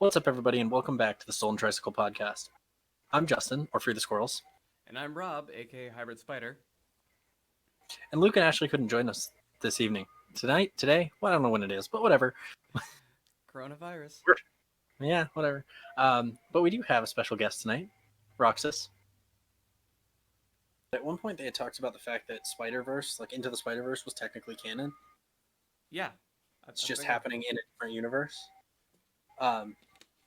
What's up, everybody, and welcome back to the Stolen Tricycle podcast. I'm Justin, or Freethesquirls, And I'm Rob, aka Hybrid Spyder. and Luke and Ashley couldn't join us this evening. Today? Well, I don't know when it is, but whatever. Coronavirus. Yeah, whatever. But we do have a special guest tonight, Roxas. At one point, they had talked about the fact that Spider-Verse, like Into the Spider-Verse, was technically canon. Yeah. It's just happening in a different universe.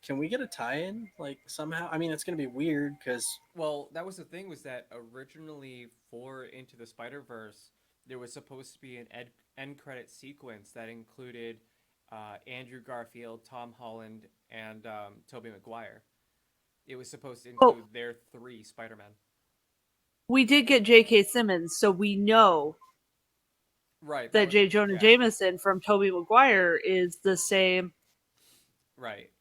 Can we get a tie-in, like, somehow? I mean, it's going to be weird, because... Well, that was the thing, was that originally for Into the Spider-Verse, there was supposed to be an end credit sequence that included Andrew Garfield, Tom Holland, and Tobey Maguire. It was supposed to include their three Spider-Men. We did get J.K. Simmons, so we know that J. Jonah Jameson from Tobey Maguire is the same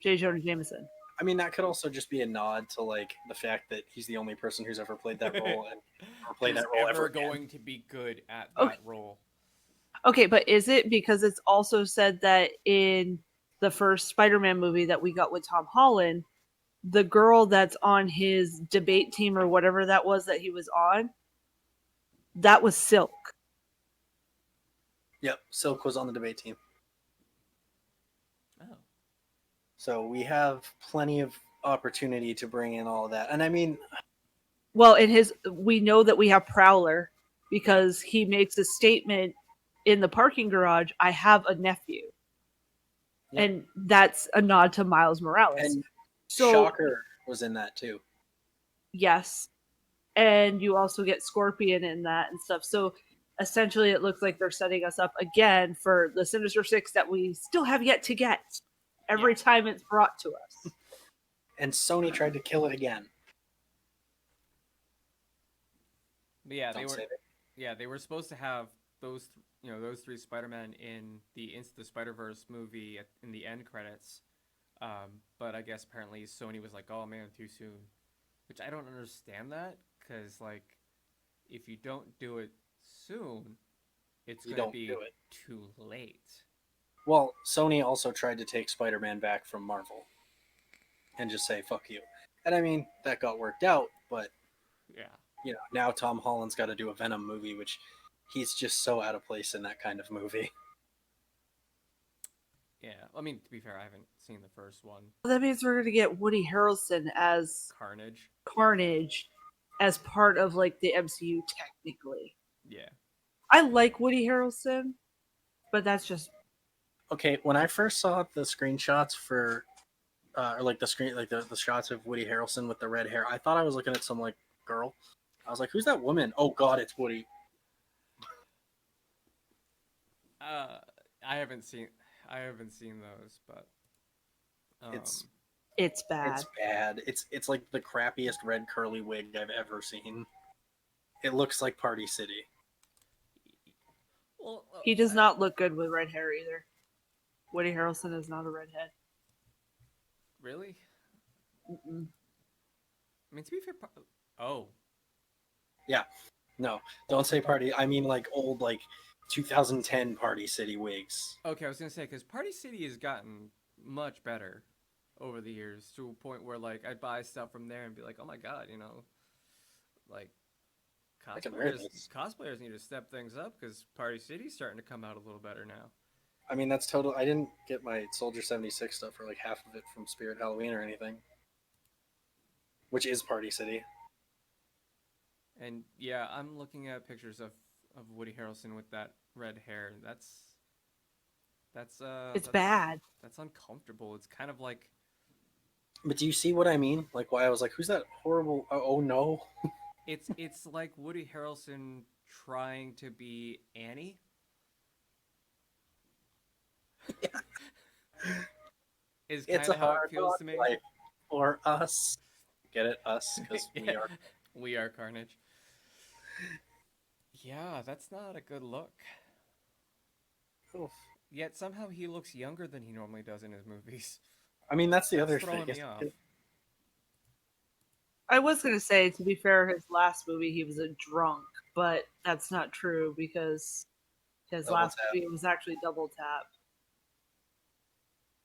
J. Jonah Jameson. I mean, that could also just be a nod to, like, the fact that he's the only person who's ever played that role and never played that role ever again. Going to be good at that role. Okay, but is it? Because it's also said that in the first Spider-Man movie that we got with Tom Holland, the girl that's on his debate team or whatever that was that he was on, that was Silk. Yep, Silk was on the debate team. Oh. So we have plenty of opportunity to bring in all of that. And I mean... Well, we know that we have Prowler because he makes a statement in the parking garage, I have a nephew. Yep. And that's a nod to Miles Morales. And Shocker was in that too. Yes. And you also get Scorpion in that and stuff. So essentially it looks like they're setting us up again for the Sinister Six that we still have yet to get every time it's brought to us. And Sony tried to kill it again. But they were supposed to have those three Spider-Men in the Into the Spider-Verse movie in the end credits. But I guess apparently Sony was like, oh man, too soon. Which I don't understand that, because like, if you don't do it soon, it's going to be too late. Well, Sony also tried to take Spider-Man back from Marvel and just say, fuck you. And I mean, that got worked out, but now Tom Holland's got to do a Venom movie, which he's just so out of place in that kind of movie. Yeah, I mean, to be fair, I haven't seen the first one. Well, that means we're going to get Woody Harrelson as Carnage as part of like the MCU technically. Yeah. I like Woody Harrelson, but that's just... Okay, when I first saw the screenshots for the shots of Woody Harrelson with the red hair, I thought I was looking at some like girl. I was like, who's that woman? Oh god, it's Woody. I haven't seen those, but it's bad. It's bad. It's like the crappiest red curly wig I've ever seen. It looks like Party City. Well, he does not look good with red hair either. Woody Harrelson is not a redhead. Really? Mm-mm. I mean, to be fair, yeah, no, don't say Party. I mean, like old, like 2010 Party City wigs. Okay, I was gonna say, because Party City has gotten much better over the years to a point where like I'd buy stuff from there and be like, oh my god, like cosplayers need to step things up because Party City's starting to come out a little better now. I mean, that's total. I didn't get my Soldier 76 stuff for like half of it from Spirit Halloween or anything, which is Party City. And yeah, I'm looking at pictures of Woody Harrelson with that red hair. That's bad. That's uncomfortable. It's kind of like... But do you see what I mean? Like why I was like, who's that horrible... Oh no. It's like Woody Harrelson trying to be Annie. Yeah. Is kind of how it feels to me. For us. Get it? Us? Because we are Carnage. Yeah, that's not a good look. Oof. Yet somehow he looks younger than he normally does in his movies. I mean, that's the other thing. Throwing me off. I was going to say, to be fair, his last movie, he was a drunk, but that's not true because his last movie was actually Double Tap.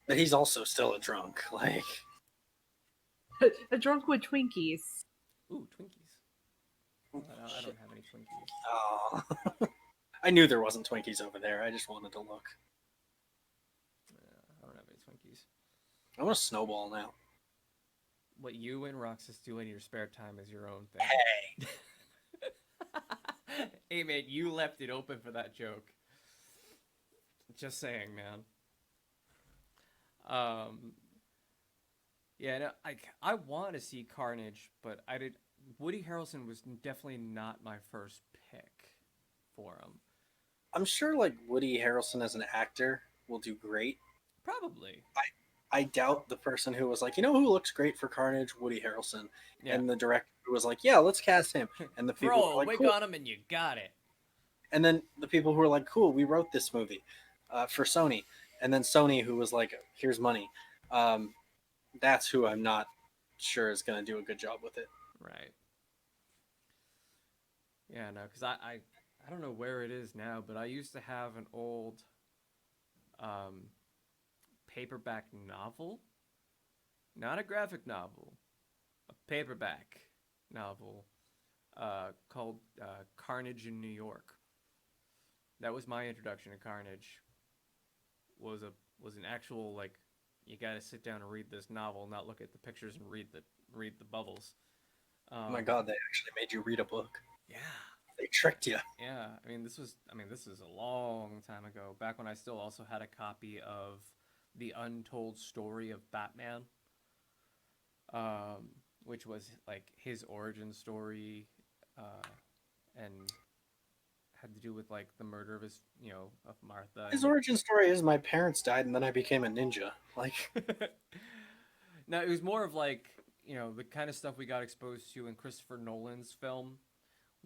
But he's also still a drunk. Like A drunk with Twinkies. Ooh, Twinkies. I don't have any Twinkies. Oh. I knew there wasn't Twinkies over there. I just wanted to look. I don't have any Twinkies. I want a snowball now. What you and Roxas do in your spare time is your own thing. Hey. Hey, man, you left it open for that joke. Just saying, man. Yeah, no, I want to see Carnage, but Woody Harrelson was definitely not my first pick for him. I'm sure like Woody Harrelson as an actor will do great. Probably. I doubt the person who was like, you know who looks great for Carnage? Woody Harrelson. Yeah. And the director was like, yeah, let's cast him. And the people Throw were like, wig cool. on him and you got it. And then the people who were like, cool, we wrote this movie for Sony. And then Sony, who was like, here's money. That's who I'm not sure is going to do a good job with it. Right. Yeah, no, because I don't know where it is now, but I used to have an old paperback novel. Not a graphic novel. A paperback novel called Carnage in New York. That was my introduction to Carnage. Was an actual, like, you gotta sit down and read this novel, not look at the pictures and read the bubbles. Oh my god, they actually made you read a book. Yeah. They tricked you. Yeah, this is a long time ago, back when I still also had a copy of The Untold Story of Batman, which was like his origin story, and had to do with like the murder of his, of Martha. His origin story is my parents died and then I became a ninja. Like, no, it was more of like, the kind of stuff we got exposed to in Christopher Nolan's film,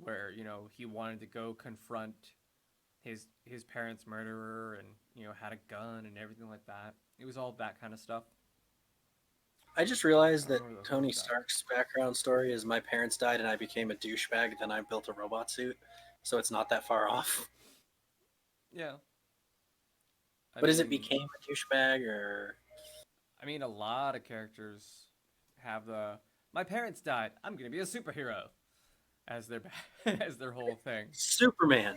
where he wanted to go confront his parents' murderer, and had a gun and everything like that. It was all that kind of stuff. I just realized that Tony Stark's background story is my parents died and I became a douchebag, then I built a robot suit, so it's not that far off. Yeah. But is it became a douchebag, or? I mean, a lot of characters have my parents died, I'm gonna be a superhero, as their whole thing. Superman,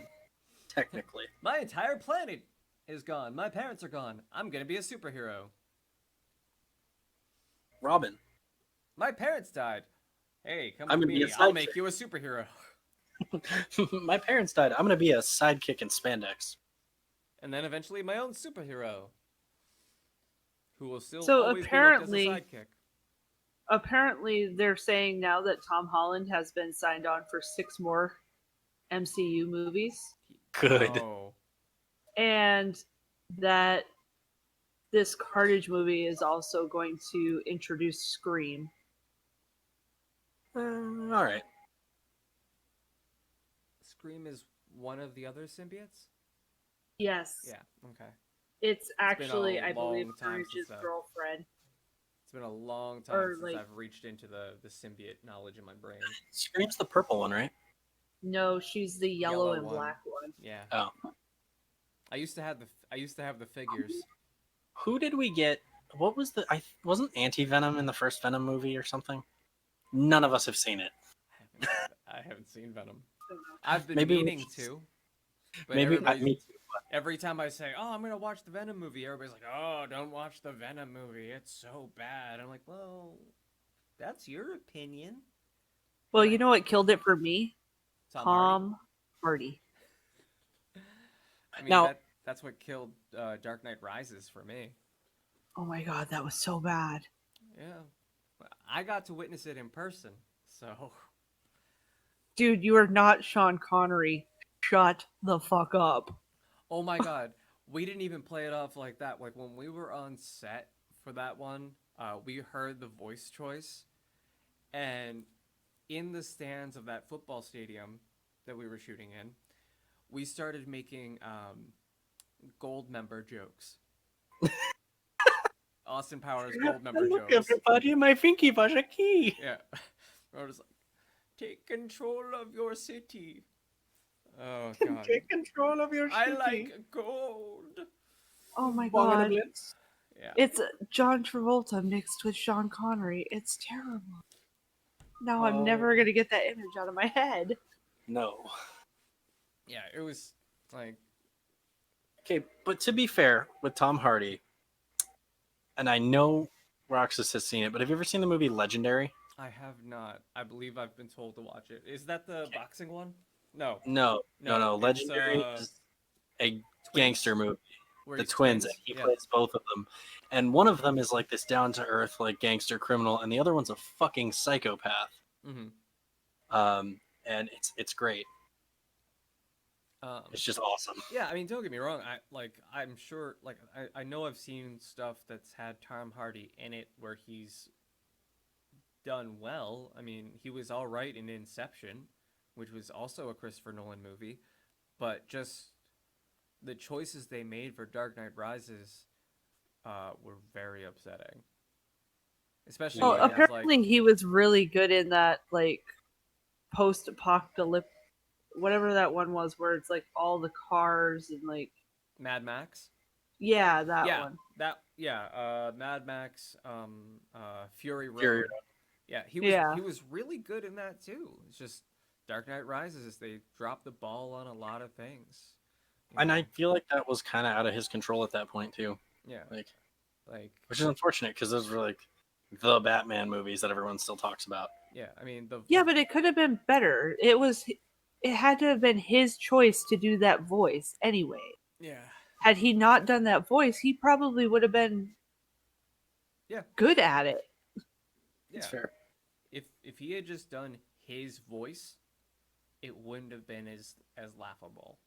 technically. My entire planet is gone. My parents are gone. I'm gonna be a superhero. Robin. My parents died. Hey, come with me. I'll make you a superhero. My parents died. I'm gonna be a sidekick in spandex. And then eventually my own superhero, who will still always be looked as a sidekick. Apparently, they're saying now that Tom Holland has been signed on for 6 more MCU movies. Good. Oh. And that this Carnage movie is also going to introduce Scream. All right. Scream is one of the other symbiotes? Yes. Yeah, okay. It's actually, I believe, Carnage's girlfriend. It's been a long time since I've reached into the symbiote knowledge in my brain. Scream's the purple one, right? No, she's the yellow and black one. Yeah. Oh. I used to have the figures. Who did we get? What was wasn't Anti-Venom in the first Venom movie or something? None of us have seen it. I haven't seen Venom. I've been meaning to. But me too. Every time I say, "Oh, I'm gonna watch the Venom movie," everybody's like, "Oh, don't watch the Venom movie. It's so bad." I'm like, "Well, that's your opinion." Well, you know what killed it for me? Tom Hardy. I mean, that's what killed Dark Knight Rises for me. Oh my god, that was so bad. Yeah, I got to witness it in person, so. Dude, you are not Sean Connery. Shut the fuck up. Oh my god, we didn't even play it off like that. Like, when we were on set for that one, we heard the voice choice, and in the stands of that football stadium that we were shooting in, we started making gold member jokes. Austin Powers gold member Look, jokes. everybody, my finky was a key. Yeah. We're just like, take control of your city. Oh god. Take control of your city. I like gold. Oh my god. Yeah. It's John Travolta mixed with Sean Connery. It's terrible. Now I'm never gonna get that image out of my head. No. Yeah, it was like. Okay, but to be fair, with Tom Hardy, and I know Roxas has seen it, but have you ever seen the movie Legendary? I have not. I believe I've been told to watch it. Is that the boxing one? No. No. It's Legendary is a Twins? gangster movie. Where The he's twins, and he Yeah. plays both of them. And one of them is like this down to earth, like gangster criminal, and the other one's a fucking psychopath. And it's great. It's just awesome. Yeah, I mean, don't get me wrong. I'm sure. I know I've seen stuff that's had Tom Hardy in it where he's done well. I mean, he was all right in Inception, which was also a Christopher Nolan movie, but just the choices they made for Dark Knight Rises were very upsetting. Especially well, apparently he was really good in that like post-apocalyptic, whatever that one was, where it's like all the cars and like Mad Max. Yeah, that one. Mad Max, Fury Road. Yeah, he was really good in that too. It's just Dark Knight Rises, they dropped the ball on a lot of things. And I feel like that was kind of out of his control at that point too. Yeah, like, which is unfortunate because those were like the Batman movies that everyone still talks about. Yeah, I mean but it could have been better. It had to have been his choice to do that voice anyway. Yeah. Had he not done that voice, he probably would have been good at it. Yeah. It's fair. If he had just done his voice, it wouldn't have been as laughable.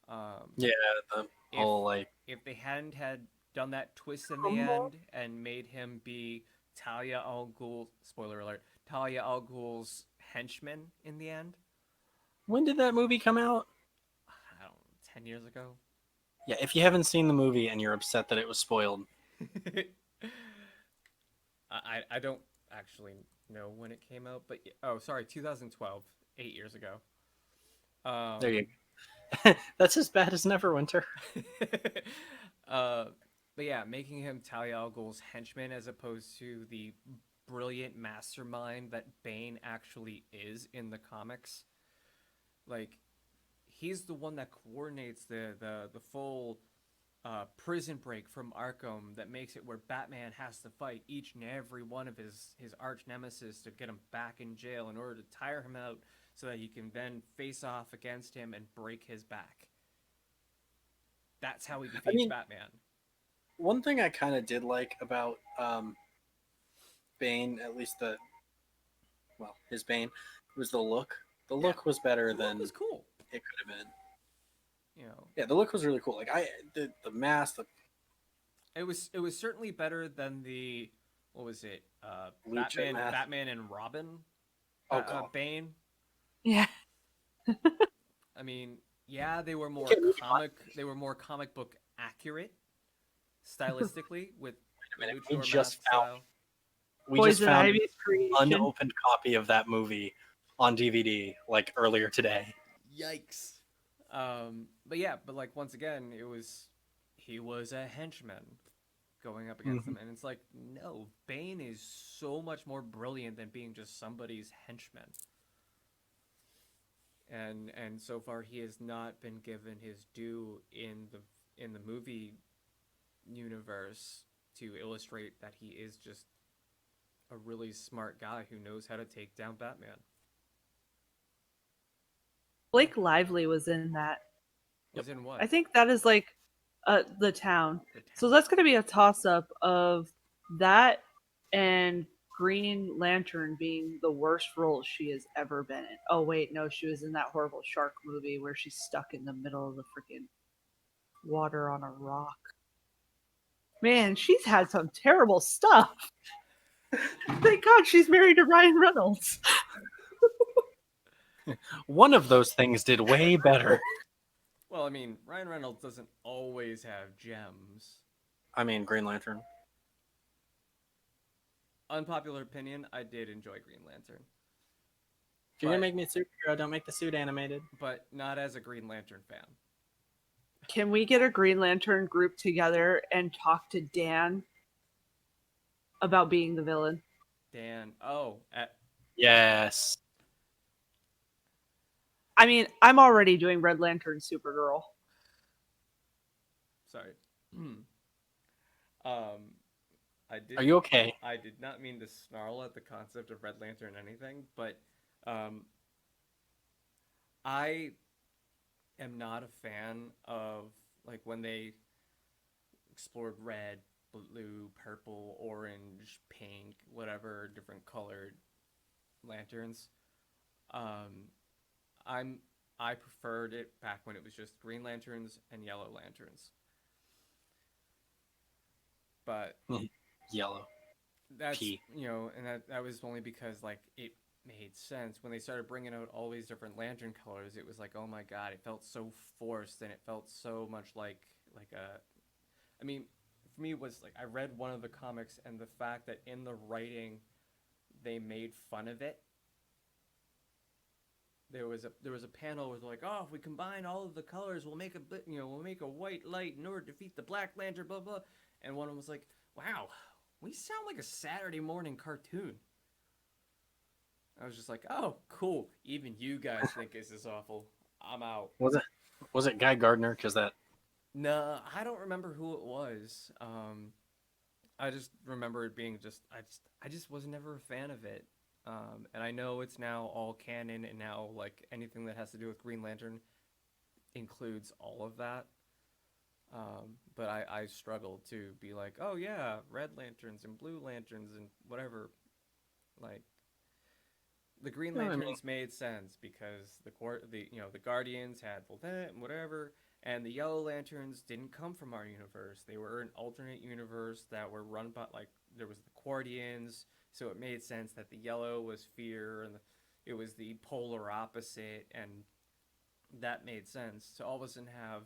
The whole like if they hadn't had done that twist in the end and made him be Talia al Ghul, spoiler alert, Talia al Ghul's henchman in the end. When did that movie come out? I don't know, 10 years ago. Yeah, if you haven't seen the movie and you're upset that it was spoiled. I don't actually know when it came out, but 2012, 8 years ago. There you go. That's as bad as Neverwinter. But yeah, making him Talia al Ghul's henchman as opposed to the brilliant mastermind that Bane actually is in the comics. Like, he's the one that coordinates the full prison break from Arkham that makes it where Batman has to fight each and every one of his arch nemesis to get him back in jail in order to tire him out so that he can then face off against him and break his back. That's how he defeats Batman. One thing I kind of did like about Bane, at least his Bane, was the look. The look was better than was cool. It could have been. Yeah, the look was really cool. Like the mask. It was certainly better than the what was it? Batman and Robin. Bane. Yeah. I mean, they were more They were more comic book accurate, stylistically with we just found an unopened copy of that movie on DVD like earlier today. Yikes. But like once again, he was a henchman going up against them, and it's like, no, Bane is so much more brilliant than being just somebody's henchman. And so far he has not been given his due in the movie universe to illustrate that he is just a really smart guy who knows how to take down Batman. Blake Lively was in that. Was in what? I think that is like the town. So that's going to be a toss-up of that and Green Lantern being the worst role she has ever been in. Oh, wait, no, she was in that horrible shark movie where she's stuck in the middle of the freaking water on a rock. Man, she's had some terrible stuff. Thank God she's married to Ryan Reynolds. One of those things did way better. Well, I mean, Ryan Reynolds doesn't always have gems. I mean, Green Lantern. Unpopular opinion, I did enjoy Green Lantern. If you're going to make me a superhero, don't make the suit animated. But not as a Green Lantern fan. Can we get a Green Lantern group together and talk to Dan about being the villain? Dan. Yes. I mean, I'm already doing Red Lantern Supergirl. Sorry. I did. Are you okay? I did not mean to snarl at the concept of Red Lantern or anything, but I am not a fan of like when they explored red, blue, purple, orange, pink, whatever different colored lanterns. Um, I preferred it back when it was just green lanterns and yellow lanterns. But Yellow. that's P. and that was only because like it made sense when they started bringing out all these different lantern colors. It was like, oh my god, it felt so forced, and it felt so much like a. I mean, for me, it was like I read one of the comics, and the fact that in the writing they made fun of it. There was a panel where like, oh, if we combine all of the colors, we'll make a white light in order to defeat the Black Lantern, blah blah. And one of them was like, wow, we sound like a Saturday morning cartoon. I was just like, oh, cool. Even you guys think this is awful. I'm out. Was it Guy Gardner? Because that. No, I don't remember who it was. I just remember it being I just was never a fan of it. And I know it's now all canon, and now like anything that has to do with Green Lantern includes all of that. But I struggled to be like, oh yeah, red lanterns and blue lanterns and whatever. Like the Green Lanterns made sense because the Guardians had whatever, and the Yellow Lanterns didn't come from our universe. They were an alternate universe that were run by like there was the Guardians, so it made sense that the yellow was fear and it was the polar opposite, and that made sense. To all of a sudden have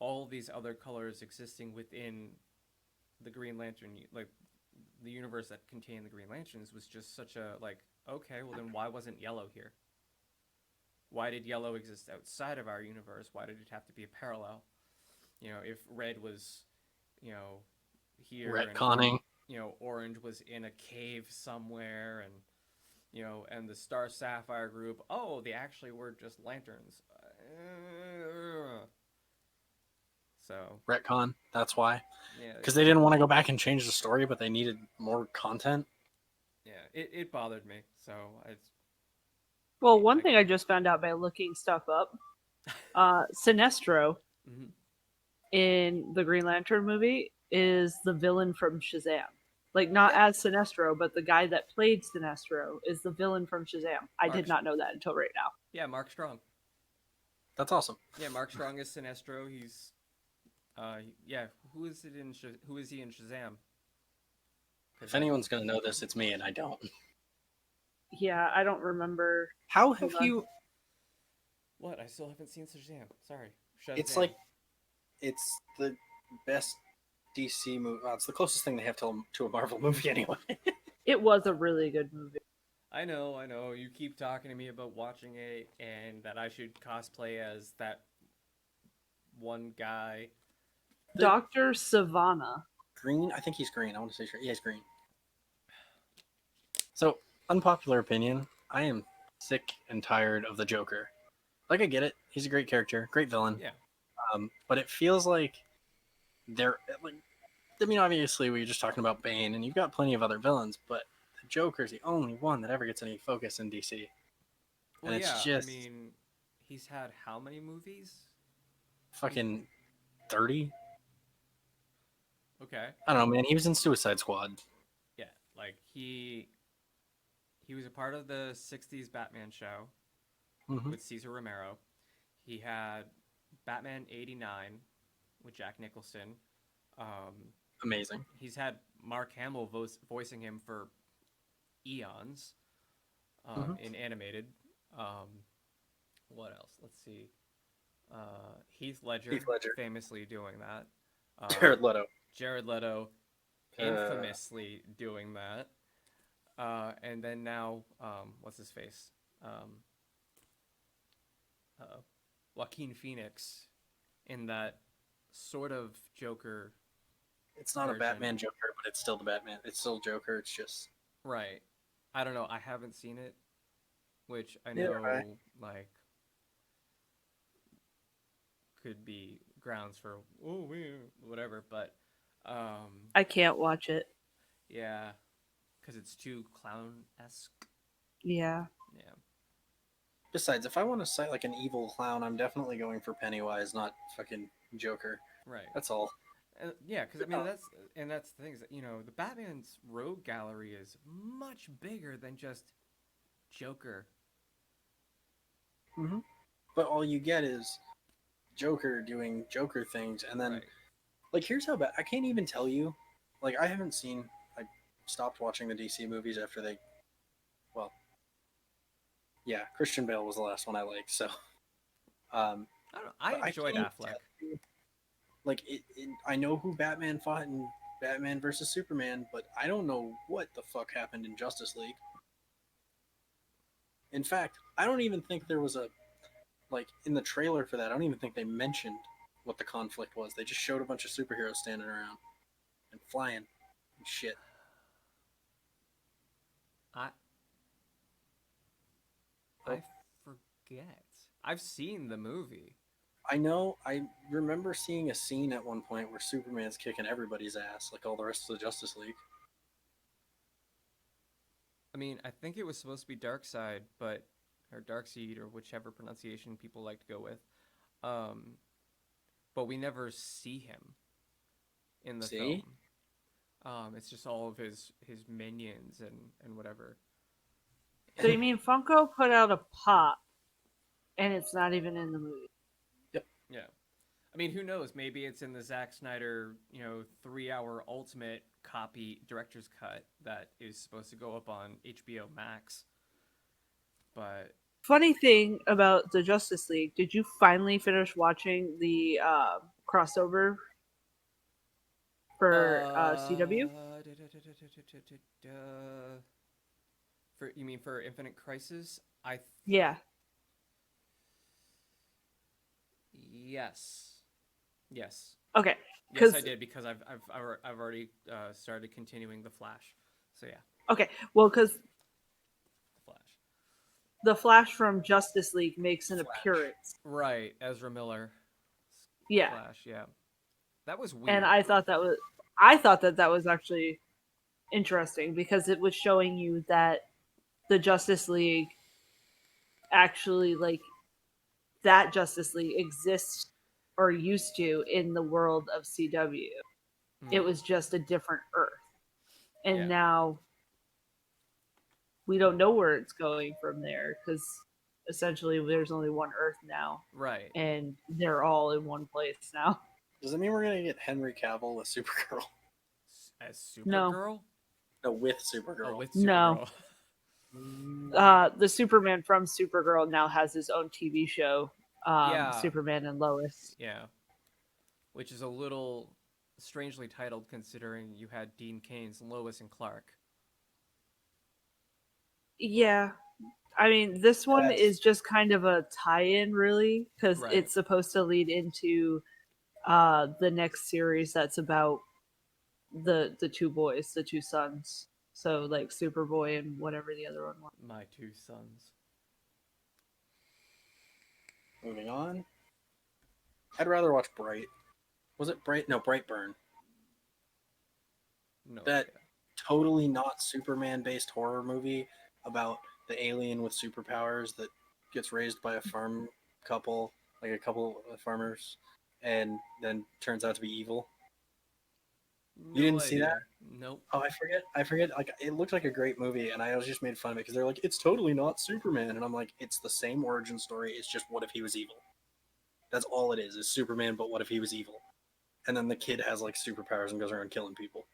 all these other colors existing within the Green Lantern, like the universe that contained the Green Lanterns, was just such a like, okay, well then why wasn't yellow here? Why did yellow exist outside of our universe? Why did it have to be a parallel? If red was, here, retconning. And orange was in a cave somewhere, and and the Star Sapphire group, oh, they actually were just lanterns. So Retcon. That's why. Yeah, Because they didn't want to go back and change the story, but they needed more content. Yeah, it bothered me. So Well, one thing I just found out by looking stuff up, Sinestro in the Green Lantern movie is the villain from Shazam. Like, not as Sinestro, but the guy that played Sinestro is the villain from Shazam. I did not know that until right now. Yeah, Mark Strong. That's awesome. Yeah, Mark Strong is Sinestro. He's, yeah. Who is he in Shazam? If anyone's gonna know this, it's me, and I don't. Yeah, I don't remember. How have you? What? I still haven't seen Shazam. Sorry. Shazam. It's like, it's the best DC movie. Well, it's the closest thing they have to a Marvel movie, anyway. It was a really good movie. I know. You keep talking to me about watching it, and that I should cosplay as that one guy. Dr. Savannah. Green? I think he's green. I want to say sure. Yeah, he's green. So, unpopular opinion, I am sick and tired of the Joker. Like, I get it. He's a great character. Great villain. Yeah. But it feels like they're... Like, I mean, obviously, we were just talking about Bane, and you've got plenty of other villains, but the Joker's the only one that ever gets any focus in DC. Well, and it's just... I mean, he's had how many movies? Fucking 30? Okay. I don't know, man. He was in Suicide Squad. Yeah, like he was a part of the 60s Batman show with Cesar Romero. He had Batman 89 with Jack Nicholson. Amazing. He's had Mark Hamill voicing him for eons in animated. What else? Let's see. Heath Ledger famously doing that. Jared Leto infamously doing that. And then now, what's his face? Joaquin Phoenix in that sort of Joker. It's not version. A Batman Joker, but it's still the Batman. It's still Joker. It's just right. I don't know. I haven't seen it, which I know like could be grounds for whatever, but I can't watch it. Yeah, because it's too clown-esque. Yeah. Yeah. Besides, if I want to cite like an evil clown, I'm definitely going for Pennywise, not fucking Joker. Right. That's all. Yeah, because I mean that's the thing is that, the Batman's rogue gallery is much bigger than just Joker. Mm-hmm. But all you get is Joker doing Joker things, and then like here's how bad I can't even tell you. Like I haven't seen. I stopped watching the DC movies after they. Well, yeah, Christian Bale was the last one I liked. So, I don't know. I enjoyed Affleck. Like I know who Batman fought in Batman versus Superman, but I don't know what the fuck happened in Justice League. In fact, I don't even think there was a like in the trailer for that. I don't even think they mentioned what the conflict was. They just showed a bunch of superheroes standing around and flying and shit. I forget. I've seen the movie. I know. I remember seeing a scene at one point where Superman's kicking everybody's ass, like all the rest of the Justice League. I mean, I think it was supposed to be Darkseid, or Darkseid, or whichever pronunciation people like to go with. But we never see him in the film. It's just all of his minions and whatever. So you mean Funko put out a pop, and it's not even in the movie? Yep. Yeah. I mean, who knows? Maybe it's in the Zack Snyder, 3-hour ultimate copy director's cut that is supposed to go up on HBO Max. But funny thing about the Justice League, did you finally finish watching the crossover for CW? You mean for Infinite Crisis? Yeah. Yes. Okay. Yes, I did because I've already started continuing the Flash. So yeah. Okay. Well, because the Flash from Justice League makes an appearance. Right, Ezra Miller. Yeah. Flash. Yeah. That was weird. And I thought that was actually interesting because it was showing you that the Justice League actually that Justice League exists or used to in the world of CW. It was just a different Earth. And now we don't know where it's going from there because essentially there's only one Earth now. Right. And they're all in one place now. Does that mean we're going to get Henry Cavill as Supergirl? As Supergirl? No, with Supergirl. Oh, with Supergirl. No. The Superman from Supergirl now has his own TV show, Superman and Lois. Yeah. Which is a little strangely titled considering you had Dean Cain's Lois and Clark. Yeah. I mean, this one is just kind of a tie-in, really, because it's supposed to lead into the next series that's about the two boys, the two sons. So, like, Superboy and whatever the other one was. My two sons. Moving on. I'd rather watch Bright. Was it Bright? No, Brightburn. No. That totally not Superman-based horror movie about the alien with superpowers that gets raised by a farm couple, like a couple of farmers, and then turns out to be evil. You didn't see that? Nope. Oh, I forget. Like, it looked like a great movie, and I was just made fun of it because they're like, it's totally not Superman, and I'm like, it's the same origin story. It's just what if he was evil? That's all it is Superman, but what if he was evil? And then the kid has like superpowers and goes around killing people.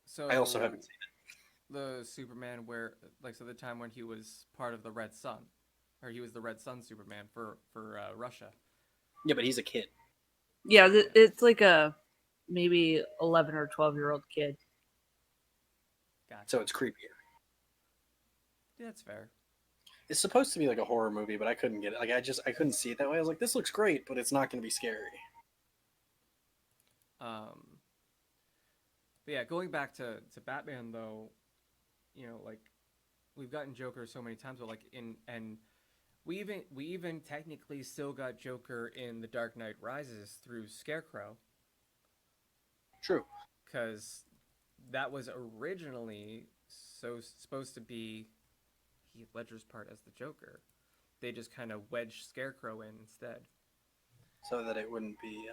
So I also haven't seen it. The Superman where, so the time when he was part of the Red Sun, or he was the Red Sun Superman for Russia. Yeah, but he's a kid. Yeah, it's like a maybe 11 or 12-year-old kid. Gotcha. So it's creepier. Yeah, that's fair. it's supposed to be like a horror movie, but I couldn't get it. Like I couldn't see it that way. I was like, this looks great, but it's not going to be scary. But yeah, going back to Batman though, like we've gotten Joker so many times, but like we even technically still got Joker in The Dark Knight Rises through Scarecrow. True. Because that was originally supposed to be Heath Ledger's part as the Joker. They just kind of wedged Scarecrow in instead, so that it wouldn't be.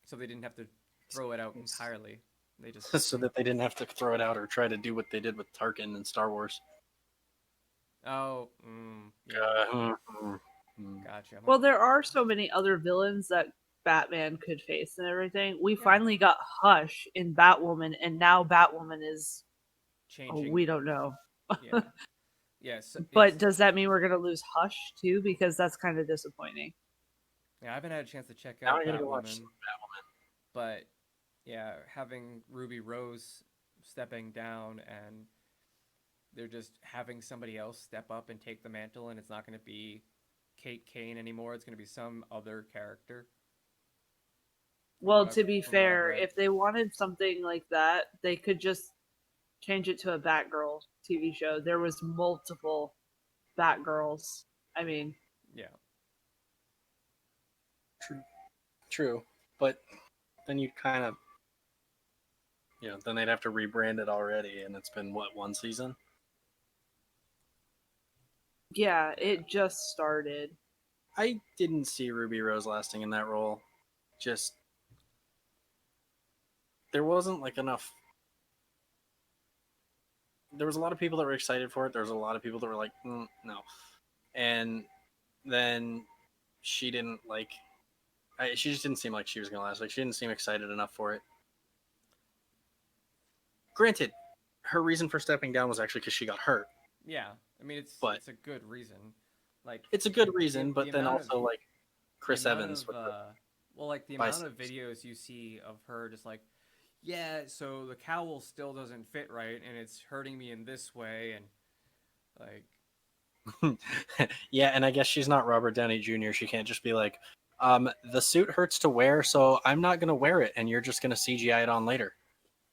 So they didn't have to throw it out entirely. They just so that they didn't have to throw it out or try to do what they did with Tarkin in Star Wars. Oh, yeah. Gotcha. Well, there are so many other villains that Batman could face and everything. We finally got Hush in Batwoman, and now Batwoman is changing. We don't know. Yeah. Yes. But does that mean we're gonna lose Hush too? Because that's kind of disappointing. Yeah, I haven't had a chance to check out Batwoman. But yeah, having Ruby Rose stepping down and they're just having somebody else step up and take the mantle, and it's not going to be Kate Kane anymore. It's going to be some other character. Well, to be fair, if they wanted something like that, they could just change it to a Batgirl TV show. There was multiple Batgirls. I mean, yeah. True. But then you kind of, then they'd have to rebrand it already, and it's been, what, one season? Yeah, it just started. I didn't see Ruby Rose lasting in that role. Just, there wasn't, like, enough. There was a lot of people that were excited for it. There was a lot of people that were like, no. And then she didn't, like, she just didn't seem like she was going to last. Like, she didn't seem excited enough for it. Granted, her reason for stepping down was actually because she got hurt. Yeah, I mean, it's a good reason. Like, it's a good reason, but then also, like, Chris Evans. The amount of videos you see of her just like, yeah, so the cowl still doesn't fit right, and it's hurting me in this way, and like... yeah, and I guess she's not Robert Downey Jr. She can't just be like, the suit hurts to wear, so I'm not going to wear it, and you're just going to CGI it on later.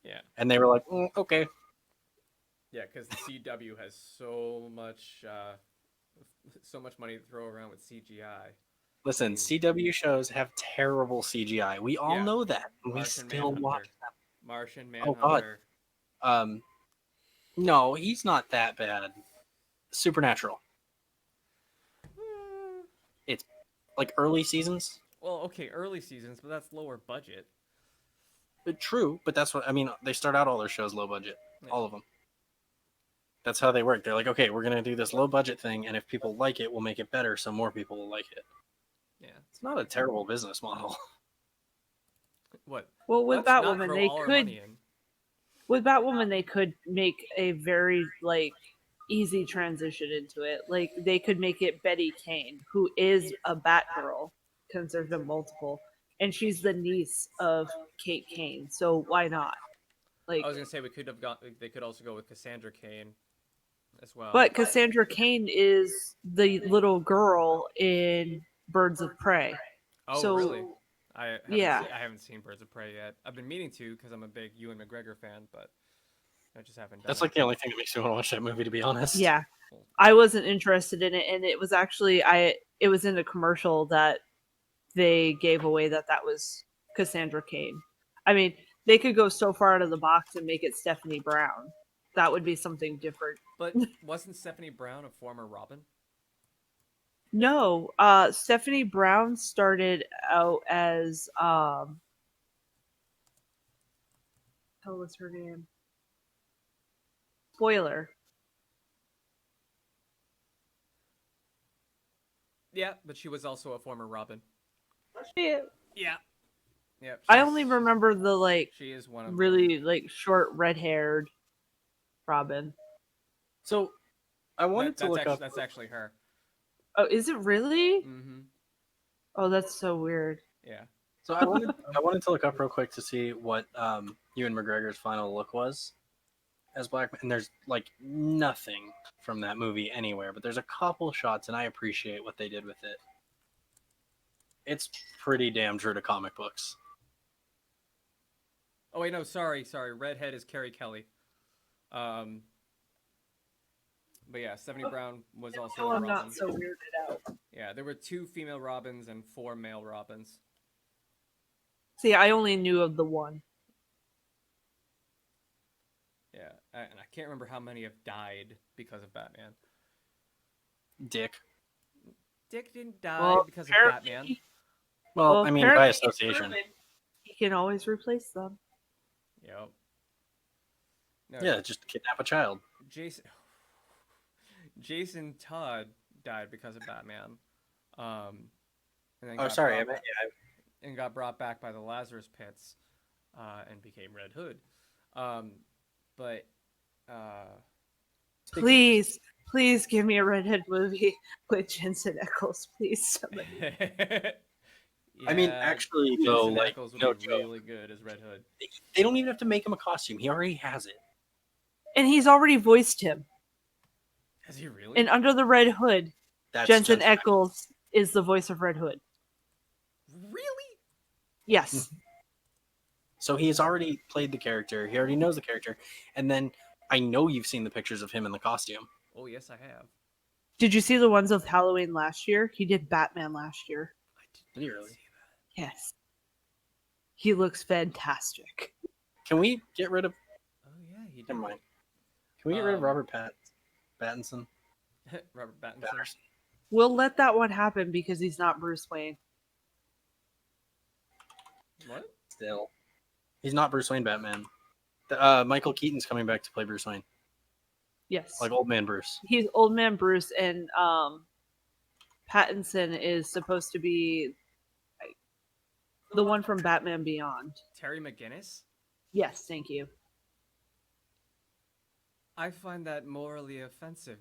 Yeah. And they were like, okay. Yeah, because the CW has so much money to throw around with CGI. Listen, CW shows have terrible CGI. We all know that. And we still watch them. Martian Manhunter. Oh, God. No, he's not that bad. Supernatural. It's like early seasons. Well, okay, early seasons, but that's lower budget. True, but that's what I mean. They start out all their shows low budget, all of them. That's how they work. They're like, okay, we're gonna do this low budget thing, and if people like it, we'll make it better, so more people will like it. Yeah, it's not a terrible business model. What? Well, with Batwoman, they could. With Batwoman, they could make a very easy transition into it. Like they could make it Betty Kane, who is a Batgirl, because there's been multiple, and she's the niece of Kate Kane. So why not? Like, I was gonna say they could also go with Cassandra Cain as well. But Cassandra Cain is the little girl in Birds of Prey. Oh, really? I haven't seen Birds of Prey yet. I've been meaning to because I'm a big Ewan McGregor fan, but I just haven't done That's like the only thing that makes me want to watch that movie, to be honest. Yeah. I wasn't interested in it, and it was actually it was in a commercial that they gave away that was Cassandra Cain. I mean, they could go so far out of the box and make it Stephanie Brown. That would be something different. But wasn't Stephanie Brown a former Robin? No, Stephanie Brown started out as what was her name? Spoiler. Yeah, but she was also a former Robin. Yeah. Yeah. I only remember the she is one of really short red-haired Robin. So I wanted to look up. That's actually her. Oh, is it really? Mm-hmm. Oh, that's so weird. Yeah. So I wanted to look up real quick to see what Ewan McGregor's final look was, as Black Man, and there's like nothing from that movie anywhere, but there's a couple shots, and I appreciate what they did with it. It's pretty damn true to comic books. Oh wait, no, sorry. Redhead is Carrie Kelly. But yeah, Stephanie Brown was also I'm Robin. not so weirded out. Yeah, there were 2 female Robins and 4 male Robins. See, I only knew of the one. Yeah, and I can't remember how many have died because of Batman. Dick didn't die because of Batman. Well, I mean, by association. He can always replace them. Yep. No, yeah, just kidnap a child. Jason Todd died because of Batman. And then and got brought back by the Lazarus Pits, and became Red Hood. Please give me a Red Hood movie with Jensen Ackles, please. Somebody. Yeah, I mean, actually, though, like, Ackles would be really good as Red Hood. They don't even have to make him a costume; he already has it, and he's already voiced him. Has he really? And Under the Red Hood, Jensen Ackles is the voice of Red Hood. Really? Yes. So he's already played the character. He already knows the character, and then I know you've seen the pictures of him in the costume. Oh yes, I have. Did you see the ones of Halloween last year? He did Batman last year. Did he really? Yes. He looks fantastic. Can we get rid of... Oh, yeah, he did. Never mind. Can we get rid of Robert Pattinson? Robert Pattinson. We'll let that one happen because he's not Bruce Wayne. What? Still. He's not Bruce Wayne Batman. Michael Keaton's coming back to play Bruce Wayne. Yes. Like Old Man Bruce. He's Old Man Bruce, and Pattinson is supposed to be the one from Batman Beyond. Terry McGinnis? Yes, thank you. I find that morally offensive.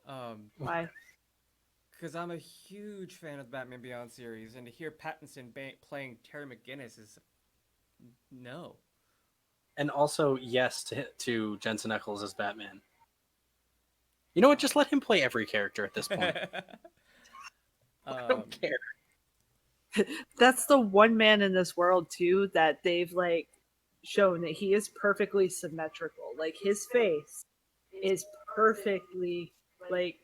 Why? Because I'm a huge fan of the Batman Beyond series, and to hear Pattinson playing Terry McGinnis is no. And also, yes to Jensen Ackles as Batman. You know what? Just let him play every character at this point. I don't care. That's the one man in this world too that they've like shown that he is perfectly symmetrical. Like his face is perfectly like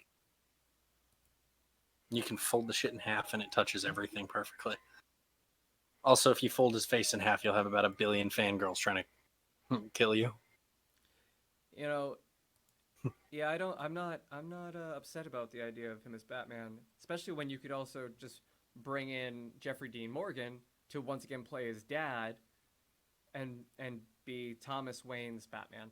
you can fold the shit in half and it touches everything perfectly. Also, if you fold his face in half, you'll have about 1 billion fangirls trying to kill you. You know, yeah, I'm not upset about the idea of him as Batman, especially when you could also just bring in Jeffrey Dean Morgan to once again play his dad and be Thomas Wayne's Batman.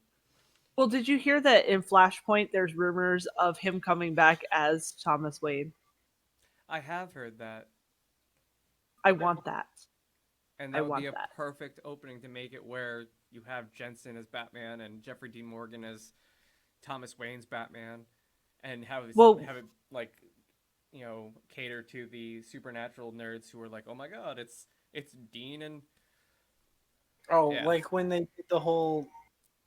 Well, did you hear that in Flashpoint there's rumors of him coming back as Thomas Wayne? I have heard that. I want that. And that would be a perfect opening to make it where you have Jensen as Batman and Jeffrey Dean Morgan as Thomas Wayne's Batman, and have it like, you know, cater to the supernatural nerds who are like, oh my god, it's Dean and like when they did the whole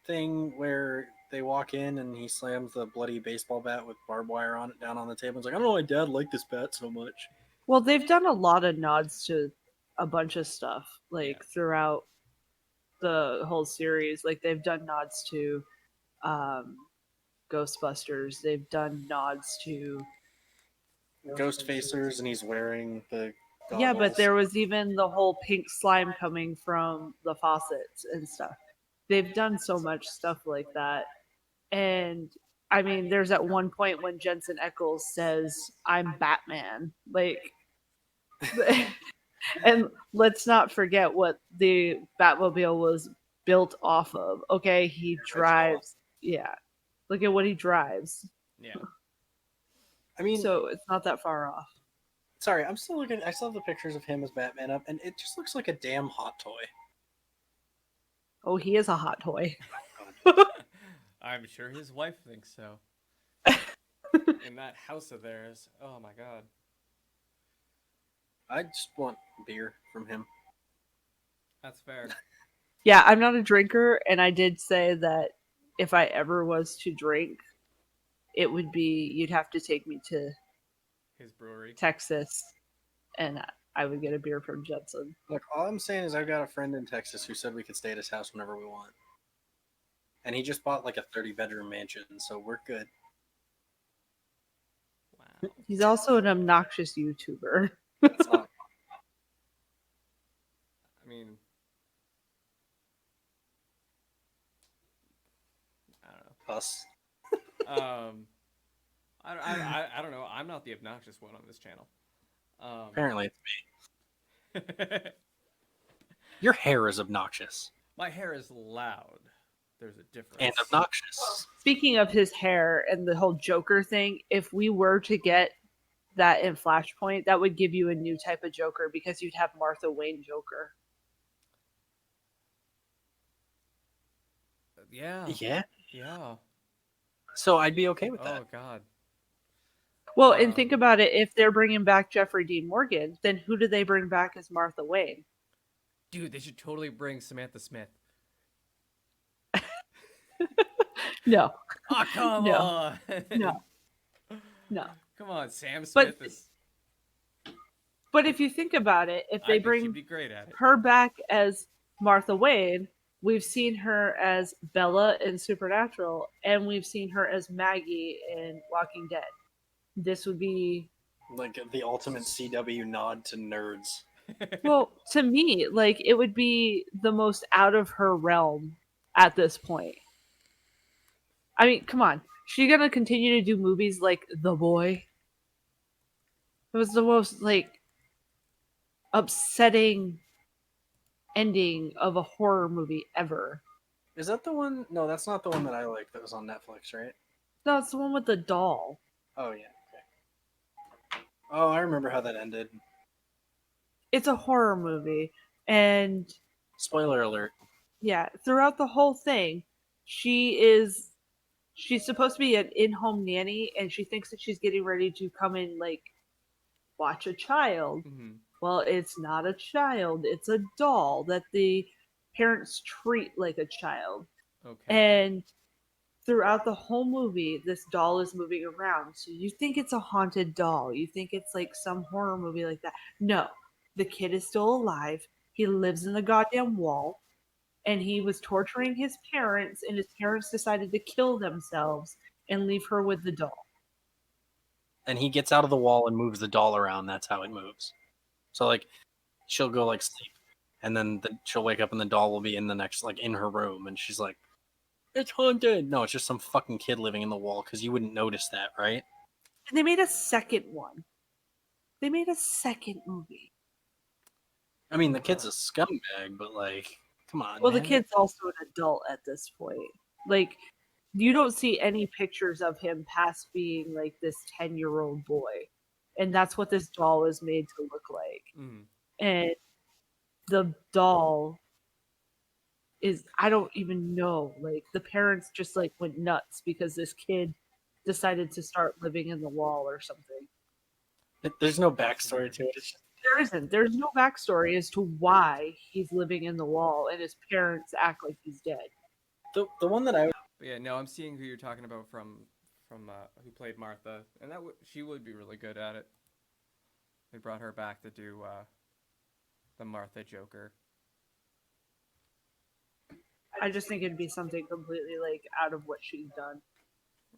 thing where they walk in and he slams the bloody baseball bat with barbed wire on it down on the table. It's like, I don't know why Dad liked this bat so much. Well, they've done a lot of nods to a bunch of stuff throughout the whole series. Like they've done nods to Ghostbusters. They've done nods to Ghostfacers, and he's wearing the goggles. Yeah, but there was even the whole pink slime coming from the faucets and stuff. They've done so much stuff like that. And I mean, there's at one point when Jensen Ackles says, "I'm Batman." Like, and let's not forget what the Batmobile was built off of. Okay, he drives. Yeah, look at what he drives. Yeah. I mean, so it's not that far off. Sorry, I'm still looking. I still have the pictures of him as Batman up, and it just looks like a damn hot toy. Oh, he is a hot toy. I'm sure his wife thinks so. In that house of theirs. Oh my god. I just want beer from him. That's fair. Yeah, I'm not a drinker, and I did say that if I ever was to drink, it would be you'd have to take me to his brewery, Texas, and I would get a beer from Jensen. Look, all I'm saying is I've got a friend in Texas who said we could stay at his house whenever we want. And he just bought like a 30-bedroom mansion, so we're good. Wow. He's also an obnoxious YouTuber. It's not. I mean, I don't know. Us. I don't know. I'm not the obnoxious one on this channel. Apparently it's me. Your hair is obnoxious. My hair is loud. There's a difference. And obnoxious. Speaking of his hair and the whole Joker thing, if we were to get that in Flashpoint, that would give you a new type of Joker because you'd have Martha Wayne Joker. Yeah. Yeah? Yeah. So I'd be okay with that. Oh, God. Well, and think about it. If they're bringing back Jeffrey Dean Morgan, then who do they bring back as Martha Wayne? Dude, they should totally bring Samantha Smith. No. Oh, come on. No. Come on, Sam Smith is... But if you think about it, if they bring she'd be great at it. her back as Martha Wayne, we've seen her as Bella in Supernatural, and we've seen her as Maggie in Walking Dead. This would be like the ultimate CW nod to nerds. Well, to me, like it would be the most out of her realm at this point. I mean, come on. She's gonna continue to do movies like The Boy. It was the most like upsetting ending of a horror movie ever. Is that the one? No, that's not the one that I like that was on Netflix, right? No, it's the one with the doll. Oh, yeah. Okay. Oh, I remember how that ended. It's a horror movie. And spoiler alert. Yeah, throughout the whole thing, she's supposed to be an in-home nanny, and she thinks that she's getting ready to come and like watch a child. Mm-hmm. Well, it's not a child, it's a doll that the parents treat like a child. Okay. And throughout the whole movie, this doll is moving around. So you think it's a haunted doll. You think it's like some horror movie like that. No, the kid is still alive. He lives in the goddamn wall. And he was torturing his parents, and his parents decided to kill themselves and leave her with the doll. And he gets out of the wall and moves the doll around. That's how it moves. So, like, she'll go, like, sleep. And then she'll wake up and the doll will be in the next, like, in her room. And she's like, it's haunted. No, it's just some fucking kid living in the wall because you wouldn't notice that, right? And they made a second one. They made a second movie. I mean, the kid's a scumbag, but, like, come on, well, man. The kid's also an adult at this point. Like, you don't see any pictures of him past being, like, this 10-year-old boy. And that's what this doll is made to look like. Mm. And the doll is, I don't even know. Like, the parents just, like, went nuts because this kid decided to start living in the wall or something. There's no backstory to it. It's just... There isn't. There's no backstory as to why he's living in the wall and his parents act like he's dead. The one that I... But yeah, no, I'm seeing who you're talking about from who played Martha, and she would be really good at it. They brought her back to do the Martha Joker. I just think it'd be something completely like out of what she's done.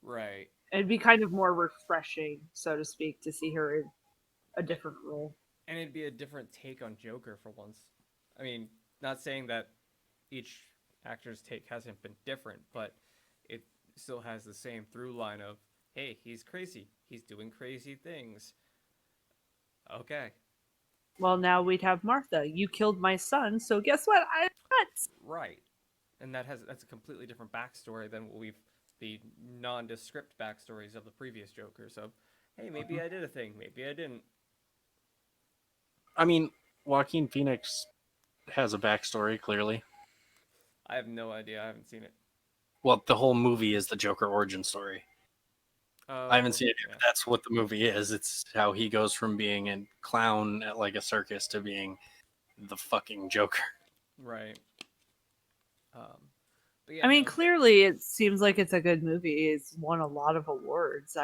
Right. It'd be kind of more refreshing, so to speak, to see her in a different role. And it'd be a different take on Joker for once. I mean, not saying that each actor's take hasn't been different, but it still has the same through line of, hey, he's crazy. He's doing crazy things. Okay. Well, now we'd have Martha. You killed my son, so guess what? I'm nuts. Right. And that's a completely different backstory than what the nondescript backstories of the previous Joker. So, hey, maybe I did a thing. Maybe I didn't. I mean, Joaquin Phoenix has a backstory, clearly. I have no idea. I haven't seen it. Well, the whole movie is the Joker origin story. I haven't seen it, but that's what the movie is. It's how he goes from being a clown at like a circus to being the fucking Joker. Right. But yeah, I mean, no. clearly it seems like it's a good movie. It's won a lot of awards.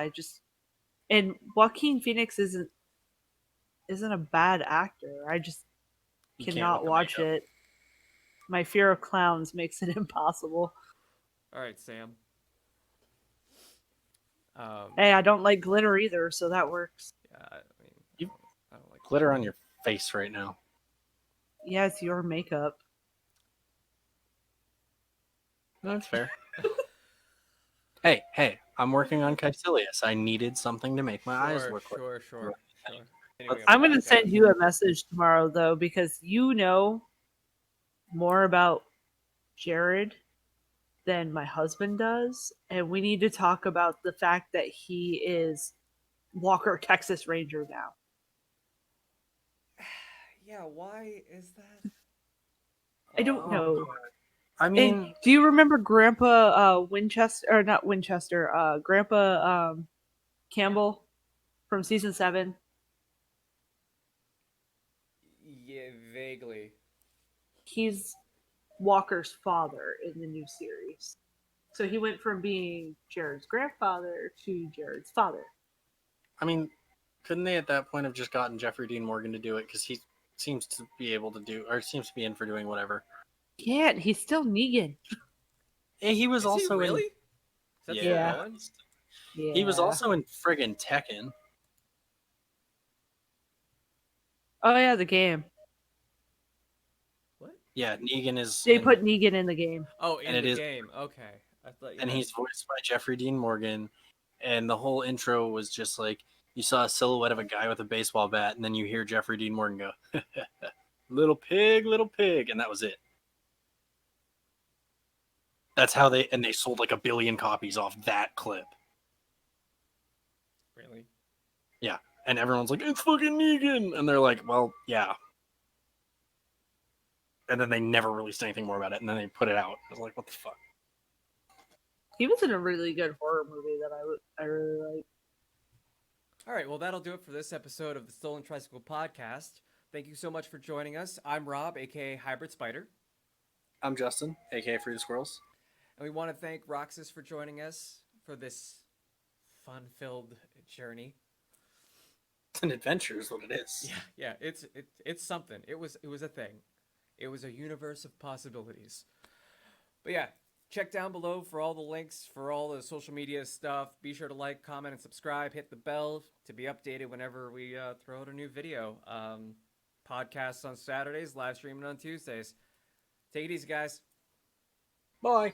And Joaquin Phoenix isn't a bad actor. I just You can't cannot with the watch makeup. it. My fear of clowns makes it impossible. All right, Sam. Hey, I don't like glitter either, so that works. Yeah, I mean, You I don't like glitter on your face right now. Yeah, it's your makeup. That's fair. Hey, I'm working on Caecilius. I needed something to make my eyes look like. Sure. Anyway, I'm going to podcast. send you a message tomorrow, though, because you know more about Jared than my husband does. And we need to talk about the fact that he is Walker Texas Ranger now. Yeah, why is that? I don't know. I mean, And do you remember Grandpa Winchester, or not Winchester, Grandpa Campbell from season 7? Yeah, vaguely. He's Walker's father in the new series. So he went from being Jared's grandfather to Jared's father. I mean, couldn't they at that point have just gotten Jeffrey Dean Morgan to do it? Because he seems to be able to do, or seems to be in for doing whatever. Can't. He's still Negan. Hey, he was Is also he really? in. Is that Yeah. still going? Yeah. He was also in friggin' Tekken. Oh yeah, the game. What? Yeah, Negan is. They put Negan in the game. Oh, in and the it is, game. Okay. I thought. Yeah. and he's voiced by Jeffrey Dean Morgan. And the whole intro was just like you saw a silhouette of a guy with a baseball bat, and then you hear Jeffrey Dean Morgan go, little pig," and that was it. That's how they sold like 1 billion copies off that clip. Really? Yeah, and everyone's like, "It's fucking Negan," and they're like, "Well, yeah." And then they never released anything more about it, and then they put it out. I was like, "What the fuck?" He was in a really good horror movie that I really like. All right. Well, that'll do it for this episode of the Stolen Tricycle podcast. Thank you so much for joining us. I'm Rob, aka Hybrid Spyder. I'm Justin, aka Freethesquirls. And we want to thank Roxas for joining us for this fun-filled journey. It's an adventure, is what it is. Yeah. It's something. It was a thing. It was a universe of possibilities. But yeah, check down below for all the links for all the social media stuff. Be sure to like, comment, and subscribe. Hit the bell to be updated whenever we throw out a new video. Podcasts on Saturdays, live streaming on Tuesdays. Take it easy, guys. Bye.